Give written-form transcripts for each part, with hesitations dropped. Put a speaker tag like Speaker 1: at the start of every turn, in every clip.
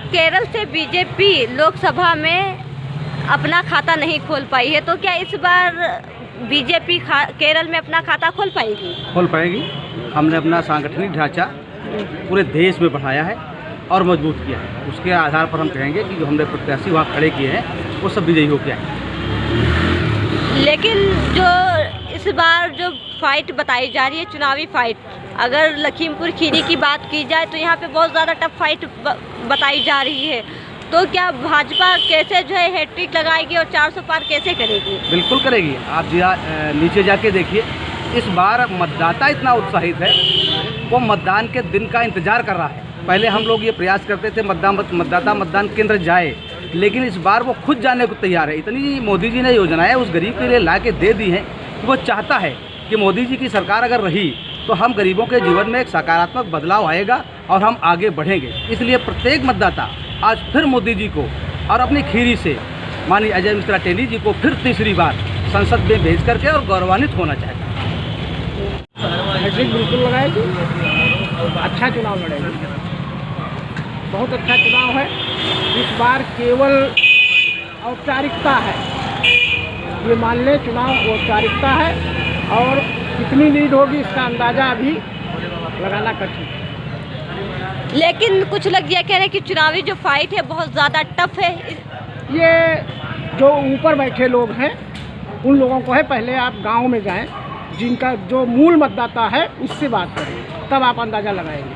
Speaker 1: केरल से बीजेपी लोकसभा में अपना खाता नहीं खोल पाई है, तो क्या इस बार बीजेपी केरल में अपना खाता खोल पाएगी?
Speaker 2: खोल पाएगी। हमने अपना सांगठनिक ढांचा पूरे देश में बढ़ाया है और मजबूत किया है। उसके आधार पर हम कहेंगे कि जो हमने प्रत्याशी वहाँ खड़े किए हैं वो सब विजयी होकर आए।
Speaker 1: लेकिन जो इस बार जो फाइट बताई जा रही है, चुनावी फाइट, अगर लखीमपुर खीरी की बात की जाए तो यहाँ पे बहुत ज़्यादा टफ फाइट बताई जा रही है, तो क्या भाजपा कैसे जो है हैट्रिक लगाएगी और 400 पार कैसे करेगी?
Speaker 2: बिल्कुल करेगी। आप नीचे जाके देखिए, इस बार मतदाता इतना उत्साहित है, वो मतदान के दिन का इंतजार कर रहा है। पहले हम लोग ये प्रयास करते थे मतदाता मतदान केंद्र जाए, लेकिन इस बार वो खुद जाने को तैयार है। इतनी मोदी जी ने योजनाएं उस गरीब के लिए ला के दे दी हैं कि वो चाहता है कि मोदी जी की सरकार अगर रही तो हम गरीबों के जीवन में एक सकारात्मक बदलाव आएगा और हम आगे बढ़ेंगे। इसलिए प्रत्येक मतदाता आज फिर मोदी जी को और अपनी खीरी से माननीय अजय मिश्रा टेनी जी को फिर तीसरी बार संसद में भेज करके और गौरवान्वित होना चाहता है।
Speaker 3: हैट्रिक बिल्कुल लगाएगी, अच्छा चुनाव लड़ेगी, बहुत अच्छा चुनाव है। इस बार केवल औपचारिकता है, ये मान ले चुनाव औपचारिकता है, और कितनी लीड होगी इसका अंदाज़ा अभी लगाना कठिन है।
Speaker 1: लेकिन कुछ लोग ये कह रहे हैं कि चुनावी जो फाइट है बहुत ज़्यादा टफ है।
Speaker 3: ये जो ऊपर बैठे लोग हैं उन लोगों को है, पहले आप गांव में जाएं, जिनका जो मूल मतदाता है उससे बात करें, तब आप अंदाज़ा लगाएंगे।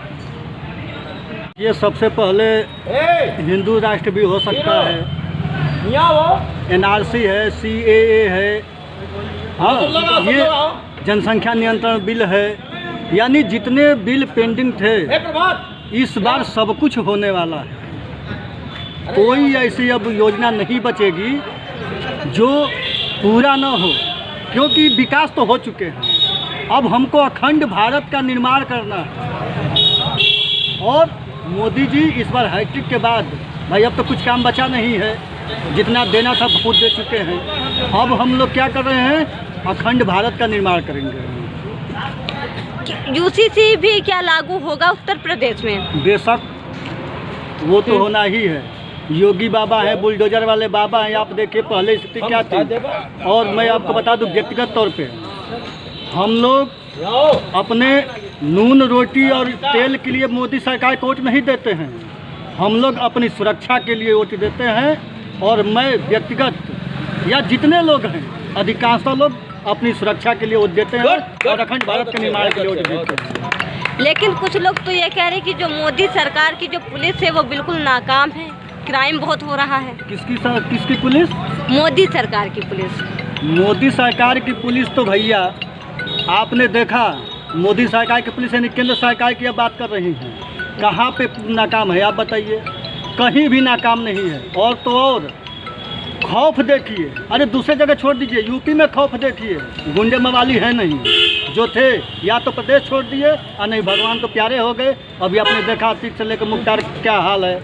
Speaker 4: ये सबसे पहले हिंदू राष्ट्र भी हो सकता है, NRC है, CAA है, हाँ, ये जनसंख्या नियंत्रण बिल है, यानी जितने बिल पेंडिंग थे इस बार सब कुछ होने वाला है। कोई ऐसी अब योजना नहीं बचेगी जो पूरा न हो, क्योंकि विकास तो हो चुके हैं। अब हमको अखंड भारत का निर्माण करना है, और मोदी जी इस बार हैट्रिक के बाद भाई अब तो कुछ काम बचा नहीं है, जितना देना था खुद दे चुके हैं। अब हम लोग क्या कर रहे हैं, अखंड भारत का निर्माण करेंगे।
Speaker 1: UCC भी क्या लागू होगा उत्तर प्रदेश में?
Speaker 4: बेशक, वो तो होना ही है। योगी बाबा हैं, बुलडोजर वाले बाबा हैं। आप देखिए पहले स्थिति क्या थी, और मैं आपको बता दूं व्यक्तिगत तौर पे हम लोग अपने नून रोटी और तेल के लिए मोदी सरकार को वोट नहीं देते हैं, हम लोग अपनी सुरक्षा के लिए वोट देते हैं। और मैं व्यक्तिगत या जितने लोग हैं अधिकांश लोग अपनी सुरक्षा के लिए वोट देते हैं और अखंड भारत के निर्माण के लिए वोट देते हैं।
Speaker 1: लेकिन कुछ लोग तो ये कह रहे हैं कि जो मोदी सरकार की जो पुलिस है वो बिल्कुल नाकाम है, क्राइम बहुत हो रहा है।
Speaker 4: किसकी पुलिस?
Speaker 1: मोदी सरकार की पुलिस।
Speaker 4: मोदी सरकार की पुलिस तो भैया आपने देखा, मोदी सरकार की पुलिस यानी केंद्र सरकार की अब बात कर रही हैं, कहाँ पे नाकाम है आप बताइए? कहीं भी नाकाम नहीं है। और तो और खौफ देखिए, अरे दूसरे जगह छोड़ दीजिए, यूपी में खौफ देखिए, गुंडे मवाली है नहीं, जो थे या तो प्रदेश छोड़ दिए और नहीं भगवान को प्यारे हो गए। अभी आपने देखा सीट से लेकर मुख्तार क्या हाल है।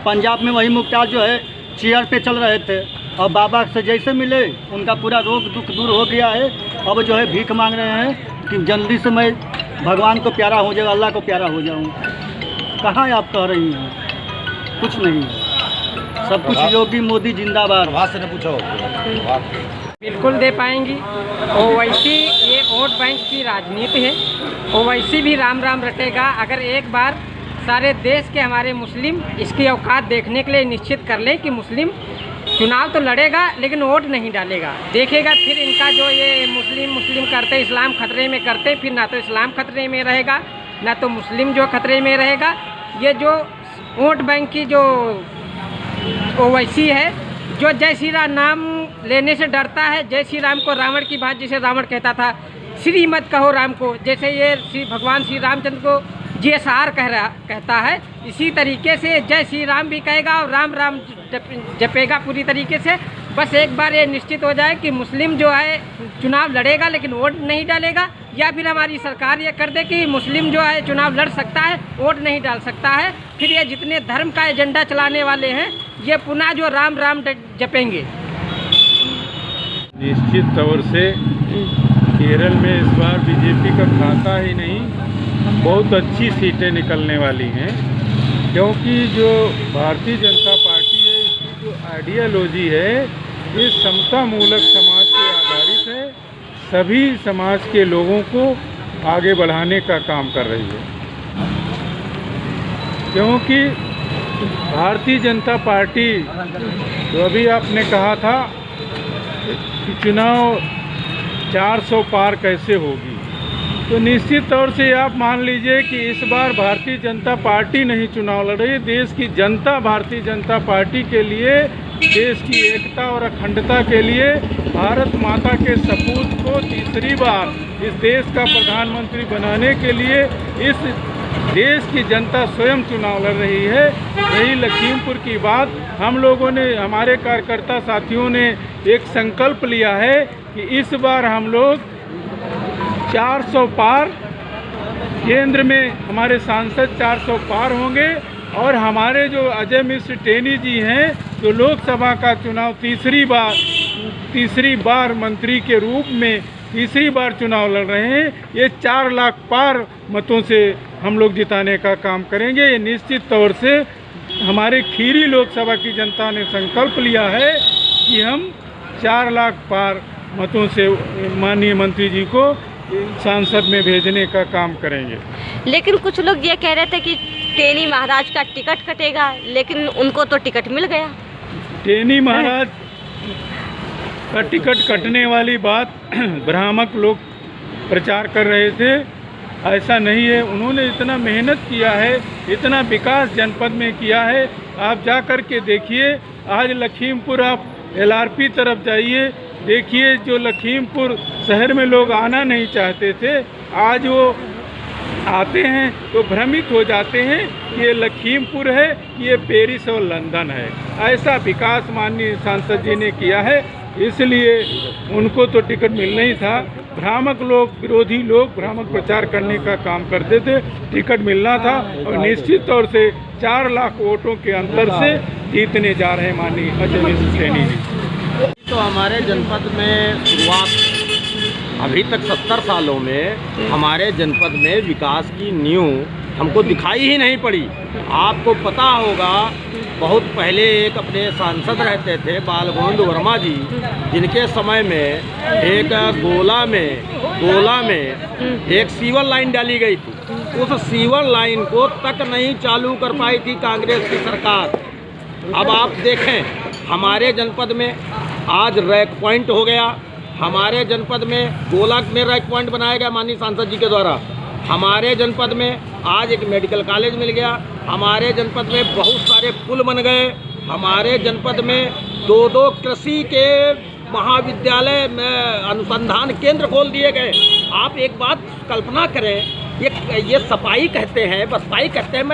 Speaker 4: पंजाब में वही मुख्तार जो है चेयर पे चल रहे थे, और बाबा से जैसे मिले उनका पूरा रोग दुख दूर हो गया है। अब जो है भीख मांग रहे हैं कि जल्दी से मैं भगवान को प्यारा हो जाऊँ, अल्लाह को प्यारा हो जाऊँ। कहाँ आप कह रही हैं? कुछ नहीं है, सब कुछ योगी मोदी जिंदाबाद।
Speaker 3: बिल्कुल दे पाएंगी। ओवैसी ये वोट बैंक की राजनीति है, ओवैसी भी राम राम रटेगा। अगर एक बार सारे देश के हमारे मुस्लिम इसकी औकात देखने के लिए निश्चित कर ले कि मुस्लिम चुनाव तो लड़ेगा लेकिन वोट नहीं डालेगा, देखेगा फिर इनका जो ये मुस्लिम करते, इस्लाम खतरे में करते, फिर ना तो इस्लाम खतरे में रहेगा ना तो मुस्लिम जो खतरे में रहेगा। ये जो वोट बैंक की जो ओवैसी है, जो जय श्री राम नाम लेने से डरता है, जय श्री राम को रावण की बात, जैसे रावण कहता था श्री मत कहो राम को, जैसे ये भगवान श्री रामचंद्र को GSR कहता है, इसी तरीके से जय श्री राम भी कहेगा और राम राम जपेगा पूरी तरीके से। बस एक बार ये निश्चित हो जाए कि मुस्लिम जो है चुनाव लड़ेगा लेकिन वोट नहीं डालेगा, या फिर हमारी सरकार ये कर दे कि मुस्लिम जो है चुनाव लड़ सकता है, वोट नहीं डाल सकता है, फिर ये जितने धर्म का एजेंडा चलाने वाले हैं ये पुनः जो राम राम जपेंगे।
Speaker 5: निश्चित तौर से केरल में इस बार बीजेपी का खाता ही नहीं, बहुत अच्छी सीटें निकलने वाली हैं। क्योंकि जो भारतीय जनता पार्टी है, इसकी जो आइडियोलॉजी है ये समता मूलक समाज पे आधारित है, सभी समाज के लोगों को आगे बढ़ाने का काम कर रही है। क्योंकि भारतीय जनता पार्टी जो अभी आपने कहा था कि चुनाव 400 पार कैसे होगी, तो निश्चित तौर से आप मान लीजिए कि इस बार भारतीय जनता पार्टी नहीं चुनाव लड़ रही, देश की जनता भारतीय जनता पार्टी के लिए, देश की एकता और अखंडता के लिए, भारत माता के सपूत को तीसरी बार इस देश का प्रधानमंत्री बनाने के लिए इस देश की जनता स्वयं चुनाव लड़ रही है। यही लखीमपुर की बात हम लोगों ने, हमारे कार्यकर्ता साथियों ने एक संकल्प लिया है कि इस बार हम लोग 400 पार, केंद्र में हमारे सांसद 400 पार होंगे और हमारे जो अजय मिश्र टेनी जी हैं जो लोकसभा का चुनाव तीसरी बार मंत्री के रूप में तीसरी बार चुनाव लड़ रहे हैं, ये 4 लाख पार मतों से हम लोग जिताने का काम करेंगे। ये निश्चित तौर से हमारे खीरी लोकसभा की जनता ने संकल्प लिया है कि हम 4 लाख पार मतों से माननीय मंत्री जी को सांसद में भेजने का काम करेंगे।
Speaker 1: लेकिन कुछ लोग ये कह रहे थे कि टेनी महाराज का टिकट कटेगा, लेकिन उनको तो टिकट मिल गया।
Speaker 5: टेनी महाराज का टिकट कटने वाली बात भ्रामक लोग प्रचार कर रहे थे, ऐसा नहीं है। उन्होंने इतना मेहनत किया है, इतना विकास जनपद में किया है। आप जा कर के देखिए, आज लखीमपुर आप LRP तरफ जाइए, देखिए जो लखीमपुर शहर में लोग आना नहीं चाहते थे, आज वो आते हैं तो भ्रमित हो जाते हैं कि ये लखीमपुर है, ये पेरिस और लंदन है। ऐसा विकास माननीय सांसद जी ने किया है, इसलिए उनको तो टिकट मिलना ही था। भ्रामक लोग, विरोधी लोग भ्रामक प्रचार करने का काम करते थे, टिकट मिलना था और निश्चित तौर से 4 लाख वोटों के अंतर से जीतने जा रहे हैं माननीय अजय मिश्र टेनी जी।
Speaker 6: तो हमारे जनपद में शुरुआत अभी तक 70 सालों में हमारे जनपद में विकास की नींव हमको दिखाई ही नहीं पड़ी। आपको पता होगा बहुत पहले एक अपने सांसद रहते थे बाल गोविंद वर्मा जी, जिनके समय में एक गोला में एक सीवर लाइन डाली गई थी। उस सीवर लाइन को तक नहीं चालू कर पाई थी कांग्रेस की सरकार। अब आप देखें हमारे जनपद में आज रैक पॉइंट हो गया, हमारे जनपद में गोला में रैक पॉइंट बनाया गया माननीय सांसद जी के द्वारा। हमारे जनपद में आज एक मेडिकल कॉलेज मिल गया, हमारे जनपद में बहुत सारे पुल बन गए, हमारे जनपद में 2 कृषि के महाविद्यालय में अनुसंधान केंद्र खोल दिए गए। आप एक बात कल्पना करें, ये सफाई कहते हैं, बसपाई कहते हैं।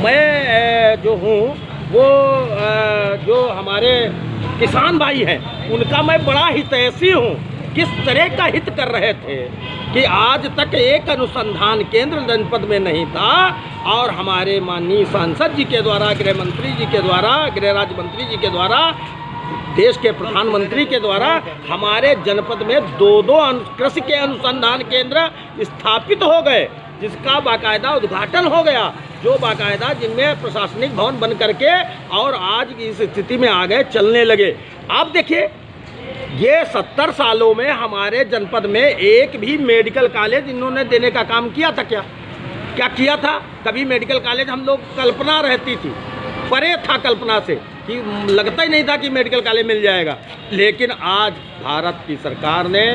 Speaker 6: मैं जो हूँ वो जो हमारे किसान भाई हैं उनका मैं बड़ा हितैषी हूँ। किस तरह का हित कर रहे थे कि आज तक एक अनुसंधान केंद्र जनपद में नहीं था और हमारे माननीय सांसद जी के द्वारा, गृह मंत्री जी के द्वारा, गृह राज्य मंत्री जी के द्वारा, देश के प्रधानमंत्री के द्वारा हमारे जनपद में 2 कृषि के अनुसंधान केंद्र स्थापित हो गए, जिसका बाकायदा उद्घाटन हो गया, जो बाकायदा जिनमें प्रशासनिक भवन बन करके और आज की इस स्थिति में आ गए, चलने लगे। आप देखिए ये 70 सालों में हमारे जनपद में एक भी मेडिकल कॉलेज इन्होंने देने का काम किया था क्या किया था? कभी मेडिकल कॉलेज हम लोग कल्पना रहती थी, परे था कल्पना से कि लगता ही नहीं था कि मेडिकल कॉलेज मिल जाएगा। लेकिन आज भारत की सरकार ने,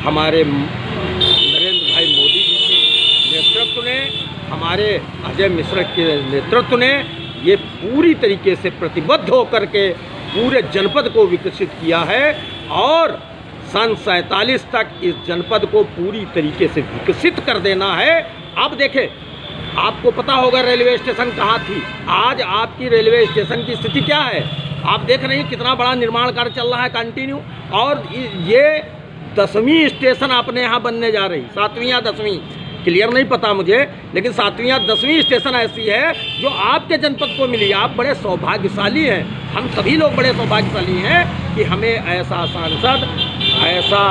Speaker 6: हमारे नरेंद्र भाई मोदी जी के नेतृत्व ने, हमारे अजय मिश्र के नेतृत्व ने ये पूरी तरीके से प्रतिबद्ध होकर के पूरे जनपद को विकसित किया है और सन 47 तक इस जनपद को पूरी तरीके से विकसित कर देना है। अब देखें, आपको पता होगा रेलवे स्टेशन कहाँ थी, आज आपकी रेलवे स्टेशन की स्थिति क्या है। आप देख रहे हैं कितना बड़ा निर्माण कार्य चल रहा है कंटिन्यू, और ये 10वीं स्टेशन अपने यहाँ बनने जा रही, 7वीं या 10वीं क्लियर नहीं पता मुझे, लेकिन 7वीं या 10वीं स्टेशन ऐसी है जो आपके जनपद को मिली। आप बड़े सौभाग्यशाली हैं, हम सभी लोग बड़े सौभाग्यशाली हैं कि हमें ऐसा सांसद, ऐसा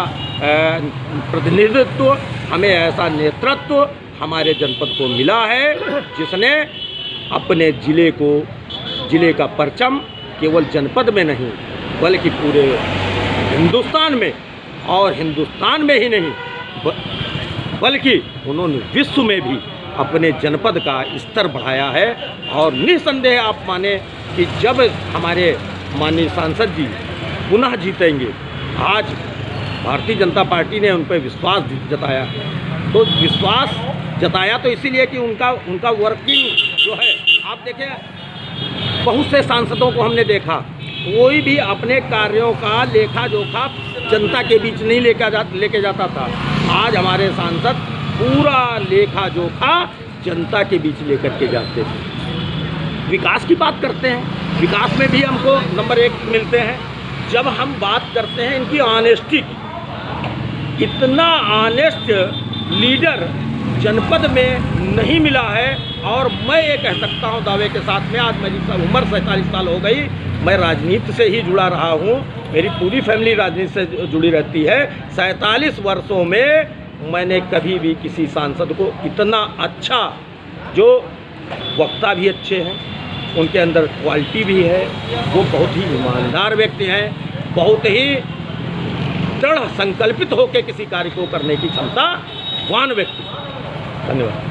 Speaker 6: प्रतिनिधित्व, हमें ऐसा नेतृत्व हमारे जनपद को मिला है, जिसने अपने जिले का परचम केवल जनपद में नहीं बल्कि पूरे हिंदुस्तान में, और हिंदुस्तान में ही नहीं बल्कि उन्होंने विश्व में भी अपने जनपद का स्तर बढ़ाया है। और निस्संदेह आप माने कि जब हमारे माननीय सांसद जी पुनः जीतेंगे, आज भारतीय जनता पार्टी ने उन पर विश्वास जताया, तो विश्वास जताया तो इसीलिए कि उनका वर्किंग जो है, आप देखें बहुत से सांसदों को हमने देखा, कोई भी अपने कार्यों का लेखा जोखा जनता के बीच नहीं लेके जाता था। आज हमारे सांसद पूरा लेखा जोखा जनता के बीच लेकर के जाते थे। विकास की बात करते हैं, विकास में भी हमको नंबर 1 मिलते हैं। जब हम बात करते हैं इनकी ऑनेस्टी की, इतना ऑनेस्ट लीडर जनपद में नहीं मिला है। और मैं ये कह सकता हूँ दावे के साथ में, आज मेरी उम्र 47 साल हो गई, मैं राजनीति से ही जुड़ा रहा हूँ, मेरी पूरी फैमिली राजनीति से जुड़ी रहती है। 47 वर्षों में मैंने कभी भी किसी सांसद को इतना अच्छा, जो वक्ता भी अच्छे हैं, उनके अंदर क्वालिटी भी है, वो बहुत ही ईमानदार व्यक्ति हैं, बहुत ही दृढ़ संकल्पित होकर किसी कार्य को करने की क्षमता वान व्यक्ति। धन्यवाद।